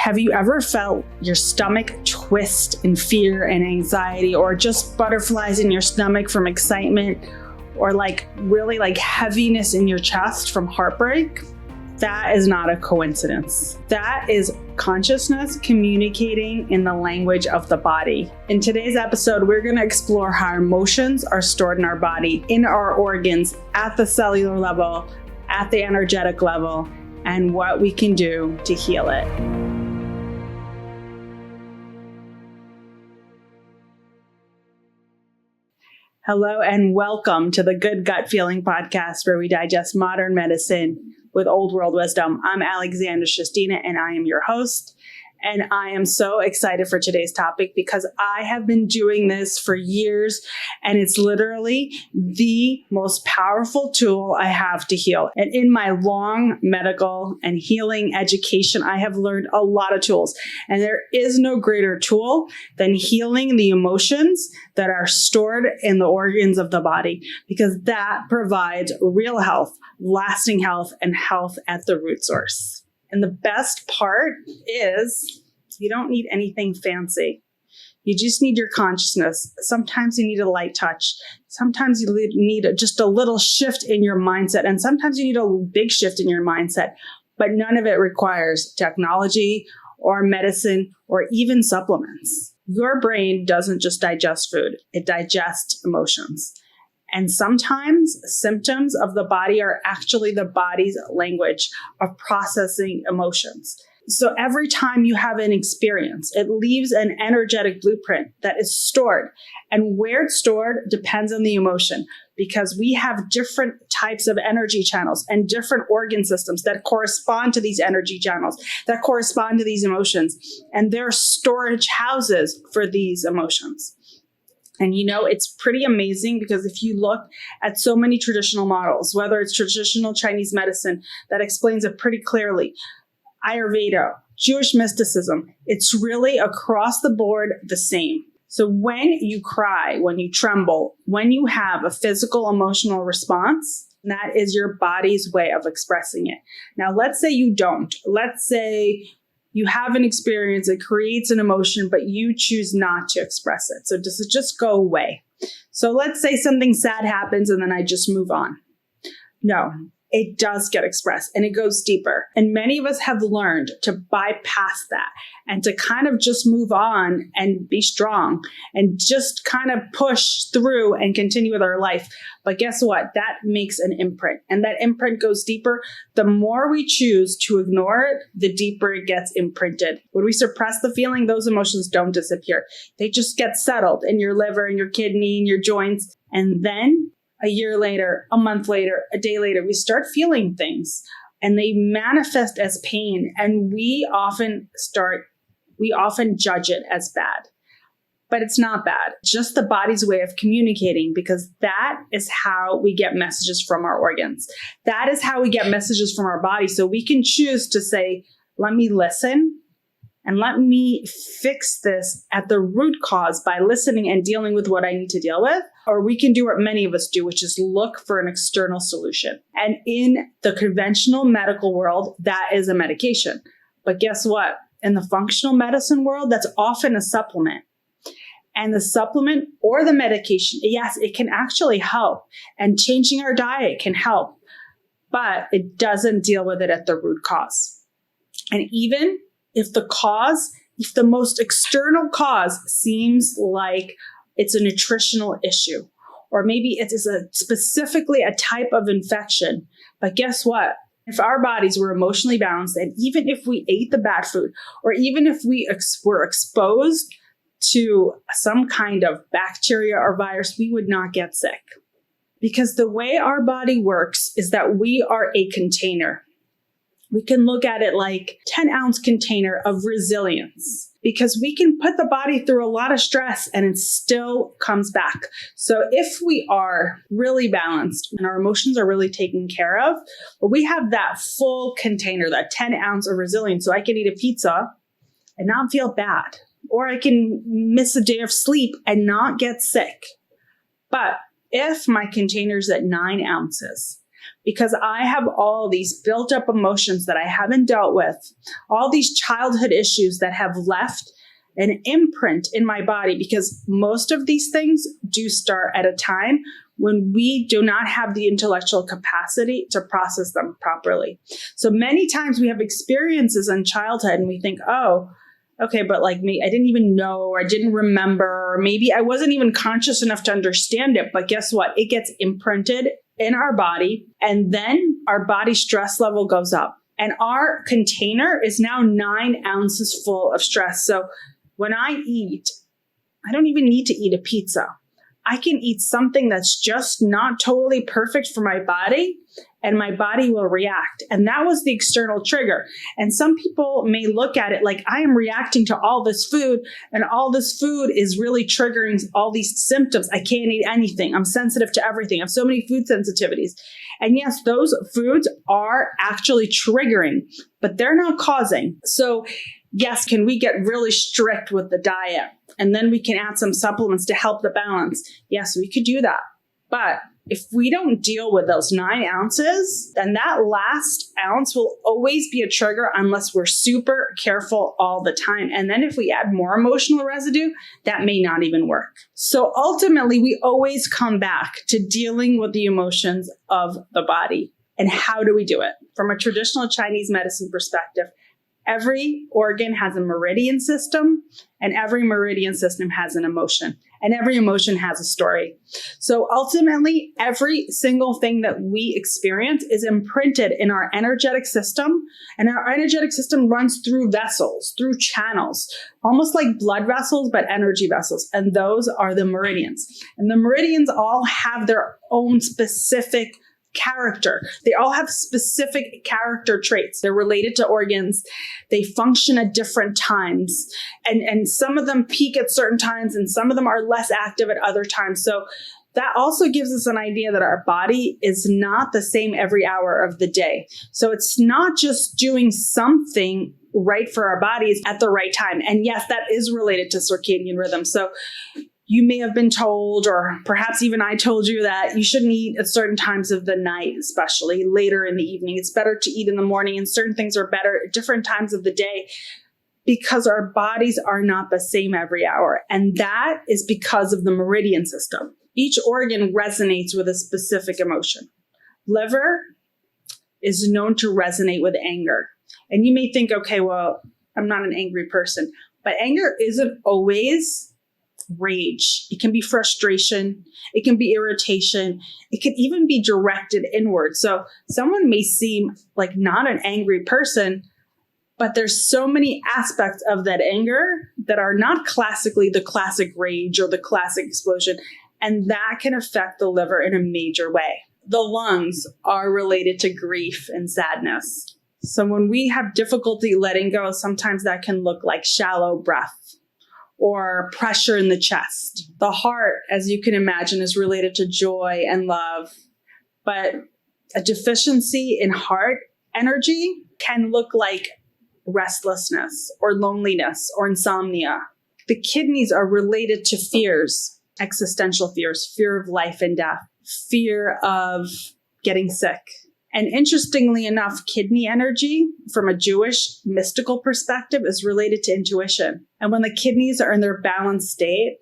Have you ever felt your stomach twist in fear and anxiety, or just butterflies in your stomach from excitement, or really heaviness in your chest from heartbreak? That is not a coincidence. That is consciousness communicating in the language of the body. In today's episode, we're going to explore how emotions are stored in our body, in our organs, at the cellular level, at the energetic level, and what we can do to heal it. Hello and welcome to the Good Gut Feeling podcast, where we digest modern medicine with old world wisdom. I'm Alexandra Shostina and I am your host. And I am so excited for today's topic because I have been doing this for years and it's literally the most powerful tool I have to heal. And in my long medical and healing education, I have learned a lot of tools. And there is no greater tool than healing the emotions that are stored in the organs of the body, because that provides real health, lasting health, and health at the root source. And the best part is you don't need anything fancy. You just need your consciousness. Sometimes you need a light touch. Sometimes you need just a little shift in your mindset. And sometimes you need a big shift in your mindset. But none of it requires technology or medicine or even supplements. Your brain doesn't just digest food. It digests emotions. And sometimes symptoms of the body are actually the body's language of processing emotions. So every time you have an experience, it leaves an energetic blueprint that is stored. And where it's stored depends on the emotion, because we have different types of energy channels and different organ systems that correspond to these energy channels, that correspond to these emotions. And there are storage houses for these emotions. And it's pretty amazing, because if you look at so many traditional models, whether it's traditional Chinese medicine that explains it pretty clearly, Ayurveda, Jewish mysticism, it's really across the board the same. So when you cry, when you tremble, when you have a physical emotional response, that is your body's way of expressing it. Now, let's say you don't. Let's say you have an experience that creates an emotion, but you choose not to express it. So does it just go away? So let's say something sad happens and then I just move on. No, it does get expressed and it goes deeper. And many of us have learned to bypass that and to kind of just move on and be strong and just kind of push through and continue with our life. But guess what? That makes an imprint, and that imprint goes deeper. The more we choose to ignore it, the deeper it gets imprinted. When we suppress the feeling, those emotions don't disappear. They just get settled in your liver, in your kidney, in your joints. And then a year later, a month later, a day later, we start feeling things and they manifest as pain. And we often judge it as bad. But it's not bad. Just the body's way of communicating, because that is how we get messages from our organs. That is how we get messages from our body. So we can choose to say, let me listen and let me fix this at the root cause by listening and dealing with what I need to deal with. Or we can do what many of us do, which is look for an external solution. And in the conventional medical world, that is a medication. But guess what? In the functional medicine world, that's often a supplement. And the supplement or the medication, yes, it can actually help. And changing our diet can help. But it doesn't deal with it at the root cause. And even if the most external cause seems like it's a nutritional issue, or maybe it is specifically a type of infection, but guess what? If our bodies were emotionally balanced, and even if we ate the bad food, or even if we were exposed to some kind of bacteria or virus, we would not get sick. Because the way our body works is that we are a container. We can look at it like 10-ounce container of resilience, because we can put the body through a lot of stress and it still comes back. So if we are really balanced and our emotions are really taken care of, well, we have that full container, that 10-ounce of resilience. So I can eat a pizza and not feel bad, or I can miss a day of sleep and not get sick. But if my container's at 9 ounces, because I have all these built up emotions that I haven't dealt with, all these childhood issues that have left an imprint in my body, because most of these things do start at a time when we do not have the intellectual capacity to process them properly. So many times we have experiences in childhood and we think, oh, okay, but like me, I didn't even know, or I didn't remember, or maybe I wasn't even conscious enough to understand it. But guess what? It gets imprinted in our body, and then our body stress level goes up. And our container is now 9 ounces full of stress. So when I eat, I don't even need to eat a pizza. I can eat something that's just not totally perfect for my body, and my body will react. And that was the external trigger. And some people may look at it like, I am reacting to all this food, and all this food is really triggering all these symptoms. I can't eat anything. I'm sensitive to everything. I have so many food sensitivities. And yes, those foods are actually triggering, but they're not causing. So yes, can we get really strict with the diet? And then we can add some supplements to help the balance. Yes, we could do that. But if we don't deal with those 9 ounces, then that last ounce will always be a trigger unless we're super careful all the time. And then if we add more emotional residue, that may not even work. So ultimately, we always come back to dealing with the emotions of the body. And how do we do it? From a traditional Chinese medicine perspective, every organ has a meridian system, and every meridian system has an emotion, and every emotion has a story. So ultimately, every single thing that we experience is imprinted in our energetic system, and our energetic system runs through vessels, through channels, almost like blood vessels, but energy vessels. And those are the meridians. And the meridians all have their own specific character. They all have specific character traits. They're related to organs. They function at different times. And some of them peak at certain times, and some of them are less active at other times. So that also gives us an idea that our body is not the same every hour of the day. So it's not just doing something right for our bodies at the right time. And yes, that is related to circadian rhythm. So you may have been told, or perhaps even I told you, that you shouldn't eat at certain times of the night, especially later in the evening. It's better to eat in the morning, and certain things are better at different times of the day, because our bodies are not the same every hour. And that is because of the meridian system. Each organ resonates with a specific emotion. Liver is known to resonate with anger. And you may think, okay, well, I'm not an angry person. But anger isn't always rage. It can be frustration. It can be irritation. It can even be directed inward. So someone may seem like not an angry person, but there's so many aspects of that anger that are not classically the classic rage or the classic explosion. And that can affect the liver in a major way. The lungs are related to grief and sadness. So when we have difficulty letting go, sometimes that can look like shallow breath or pressure in the chest. The heart, as you can imagine, is related to joy and love. But a deficiency in heart energy can look like restlessness or loneliness or insomnia. The kidneys are related to fears, existential fears, fear of life and death, fear of getting sick. And interestingly enough, kidney energy from a Jewish mystical perspective is related to intuition. And when the kidneys are in their balanced state,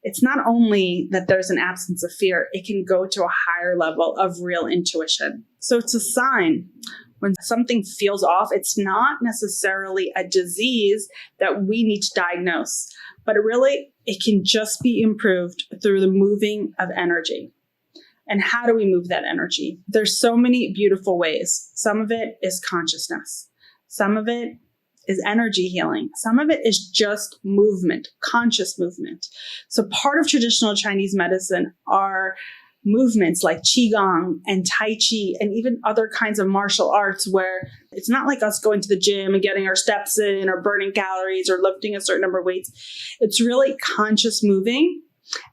it's not only that there's an absence of fear, it can go to a higher level of real intuition. So it's a sign. When something feels off, it's not necessarily a disease that we need to diagnose, but it can just be improved through the moving of energy. And how do we move that energy? There's so many beautiful ways. Some of it is consciousness. Some of it is energy healing. Some of it is just movement, conscious movement. So part of traditional Chinese medicine are movements like Qigong and Tai Chi and even other kinds of martial arts, where it's not like us going to the gym and getting our steps in or burning calories or lifting a certain number of weights. It's really conscious moving.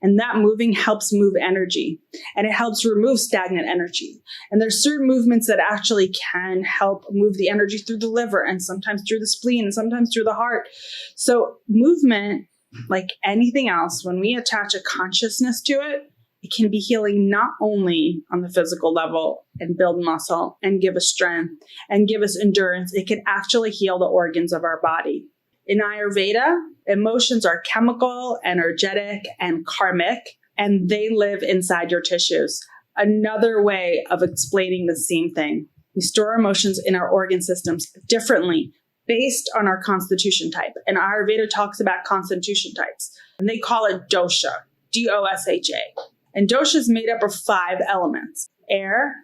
And that moving helps move energy, and it helps remove stagnant energy. And there's certain movements that actually can help move the energy through the liver, and sometimes through the spleen, and sometimes through the heart. So movement, like anything else, when we attach a consciousness to it, It can be healing not only on the physical level and build muscle and give us strength and give us endurance, it can actually heal the organs of our body. In Ayurveda, emotions are chemical, energetic, and karmic, and they live inside your tissues. Another way of explaining the same thing. We store emotions in our organ systems differently based on our constitution type. And Ayurveda talks about constitution types, and they call it dosha, D-O-S-H-A. And dosha is made up of 5 elements: air,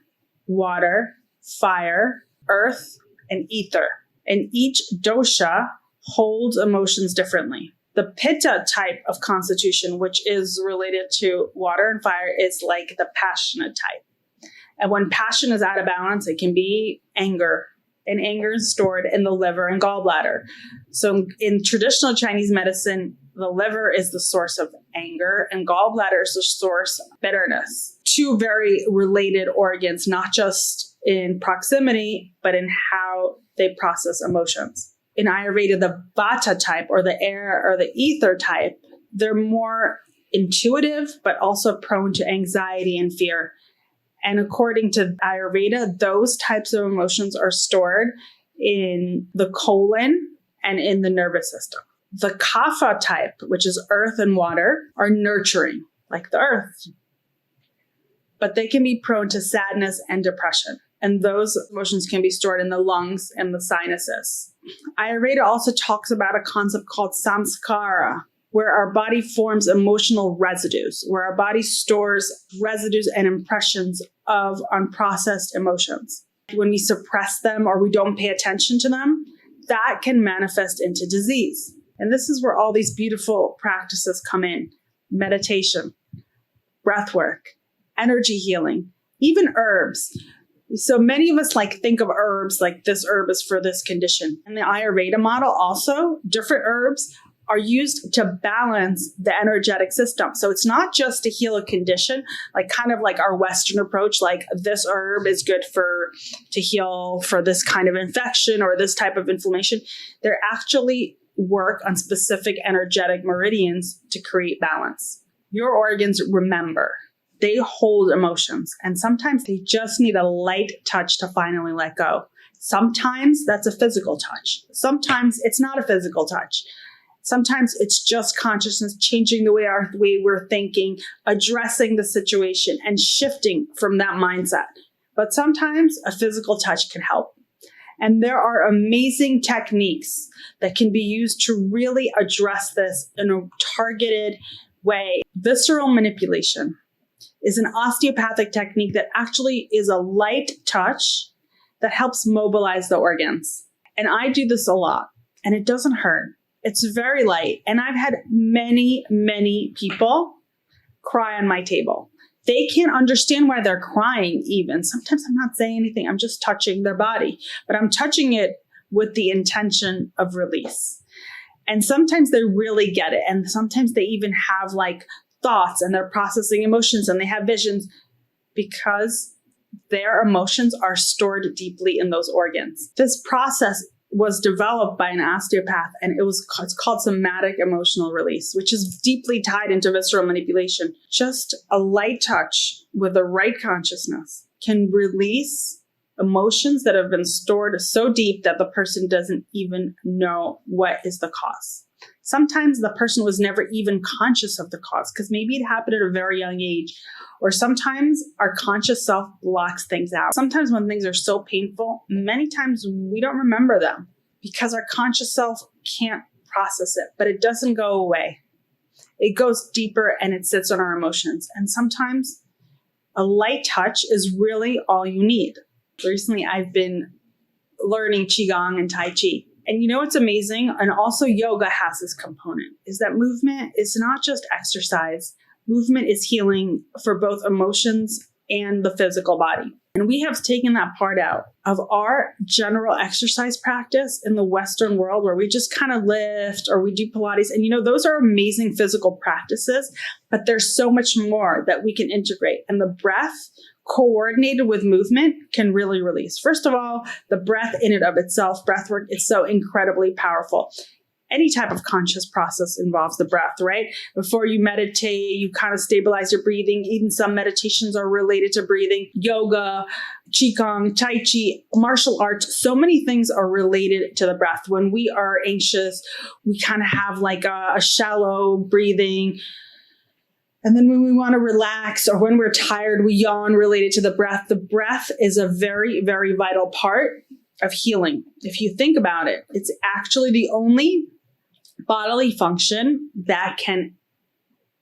water, fire, earth, and ether. And each dosha holds emotions differently. The pitta type of constitution, which is related to water and fire, is like the passionate type. And when passion is out of balance, it can be anger. And anger is stored in the liver and gallbladder. So in traditional Chinese medicine, the liver is the source of anger and gallbladder is the source of bitterness. 2 very related organs, not just in proximity, but in how they process emotions. In Ayurveda, the vata type, or the air or the ether type, they're more intuitive, but also prone to anxiety and fear. And according to Ayurveda, those types of emotions are stored in the colon and in the nervous system. The kapha type, which is earth and water, are nurturing, like the earth. But they can be prone to sadness and depression. And those emotions can be stored in the lungs and the sinuses. Ayurveda also talks about a concept called samskara, where our body forms emotional residues, where our body stores residues and impressions of unprocessed emotions. When we suppress them or we don't pay attention to them, that can manifest into disease. And this is where all these beautiful practices come in: meditation, breath work, energy healing, even herbs. So many of us think of herbs like this herb is for this condition. In the Ayurveda model also, different herbs are used to balance the energetic system. So it's not just to heal a condition, kind of like our Western approach, like this herb is good to heal for this kind of infection or this type of inflammation. They're actually work on specific energetic meridians to create balance. Your organs remember. They hold emotions, and sometimes they just need a light touch to finally let go. Sometimes that's a physical touch. Sometimes it's not a physical touch. Sometimes it's just consciousness changing the way we're thinking, addressing the situation, and shifting from that mindset. But sometimes a physical touch can help. And there are amazing techniques that can be used to really address this in a targeted way. Visceral manipulation is an osteopathic technique that actually is a light touch that helps mobilize the organs. And I do this a lot, and it doesn't hurt. It's very light. And I've had many, many people cry on my table. They can't understand why they're crying even. Sometimes I'm not saying anything. I'm just touching their body, but I'm touching it with the intention of release. And sometimes they really get it. And sometimes they even have thoughts, and they're processing emotions, and they have visions because their emotions are stored deeply in those organs. This process was developed by an osteopath, and it's called somatic emotional release, which is deeply tied into visceral manipulation. Just a light touch with the right consciousness can release emotions that have been stored so deep that the person doesn't even know what is the cause. Sometimes the person was never even conscious of the cause because maybe it happened at a very young age. Or sometimes our conscious self blocks things out. Sometimes when things are so painful, many times we don't remember them because our conscious self can't process it, but it doesn't go away. It goes deeper and it sits on our emotions. And sometimes a light touch is really all you need. Recently, I've been learning Qigong and Tai Chi. And you know what's amazing? And also yoga has this component, is that movement is not just exercise. Movement is healing for both emotions and the physical body. And we have taken that part out of our general exercise practice in the Western world where we just kind of lift or we do Pilates. And those are amazing physical practices, but there's so much more that we can integrate. And the breath coordinated with movement can really release. First of all, the breath in and of itself, breath work, is so incredibly powerful. any type of conscious process involves the breath, right? Before you meditate, you kind of stabilize your breathing. Even some meditations are related to breathing. Yoga, Qigong, Tai Chi, martial arts, so many things are related to the breath. When we are anxious, we kind of have like a shallow breathing. And then when we want to relax or when we're tired, we yawn related to the breath. The breath is a very, very vital part of healing. If you think about it, it's actually the only bodily function that can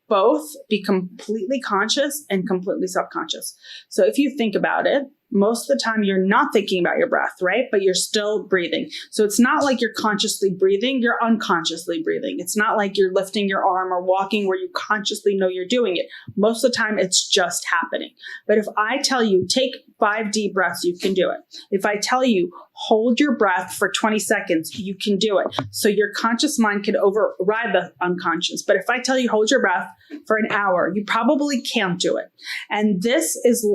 both be completely conscious and completely subconscious. So if you think about it, most of the time you're not thinking about your breath, right? But you're still breathing. So it's not like you're consciously breathing, you're unconsciously breathing. It's not like you're lifting your arm or walking where you consciously know you're doing it. Most of the time it's just happening. But if I tell you, take 5 deep breaths, you can do it. If I tell you, hold your breath for 20 seconds, you can do it. So your conscious mind can override the unconscious. But if I tell you, hold your breath for an hour, you probably can't do it. And this is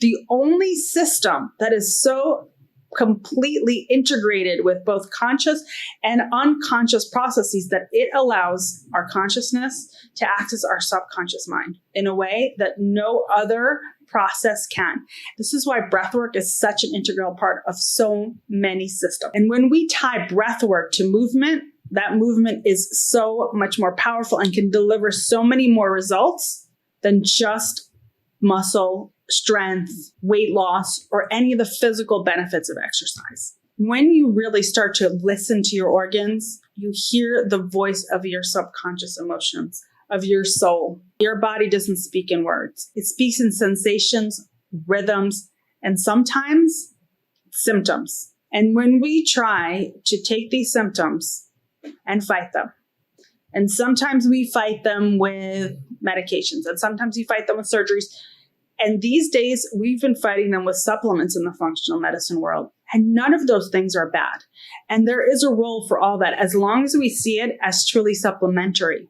the only system that is so completely integrated with both conscious and unconscious processes that it allows our consciousness to access our subconscious mind in a way that no other process can. This is why breathwork is such an integral part of so many systems. And when we tie breathwork to movement, that movement is so much more powerful and can deliver so many more results than just muscle strength, weight loss, or any of the physical benefits of exercise. When you really start to listen to your organs, you hear the voice of your subconscious emotions, of your soul. Your body doesn't speak in words. It speaks in sensations, rhythms, and sometimes symptoms. And when we try to take these symptoms and fight them, and sometimes we fight them with medications, and sometimes we fight them with surgeries. And these days, we've been fighting them with supplements in the functional medicine world. And none of those things are bad. And there is a role for all that, as long as we see it as truly supplementary.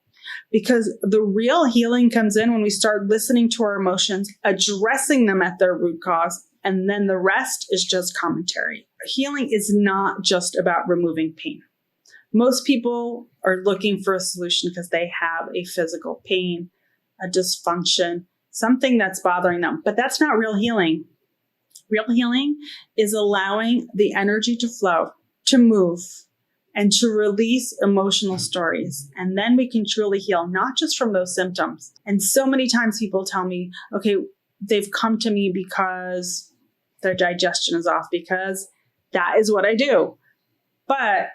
Because the real healing comes in when we start listening to our emotions, addressing them at their root cause, and then the rest is just commentary. Healing is not just about removing pain. Most people are looking for a solution because they have a physical pain, a dysfunction, something that's bothering them. But that's not real healing. Real healing is allowing the energy to flow, to move, and to release emotional stories. And then we can truly heal, not just from those symptoms. And so many times people tell me, okay, they've come to me because their digestion is off, because that is what I do. But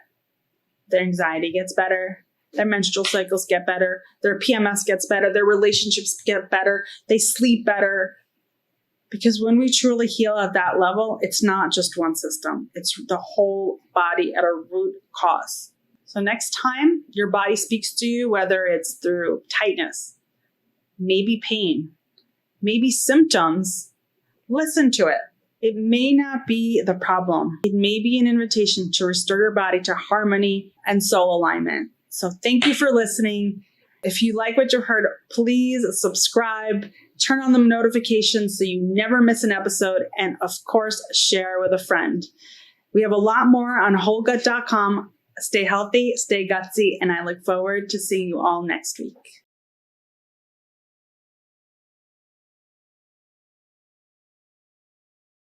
their anxiety gets better. Their menstrual cycles get better. Their PMS gets better. Their relationships get better. They sleep better. Because when we truly heal at that level, it's not just one system. It's the whole body at a root cause. So next time your body speaks to you, whether it's through tightness, maybe pain, maybe symptoms, listen to it. It may not be the problem. It may be an invitation to restore your body to harmony and soul alignment. So thank you for listening. If you like what you've heard, please subscribe, turn on the notifications so you never miss an episode, and of course, share with a friend. We have a lot more on wholegut.com. Stay healthy, stay gutsy, and I look forward to seeing you all next week.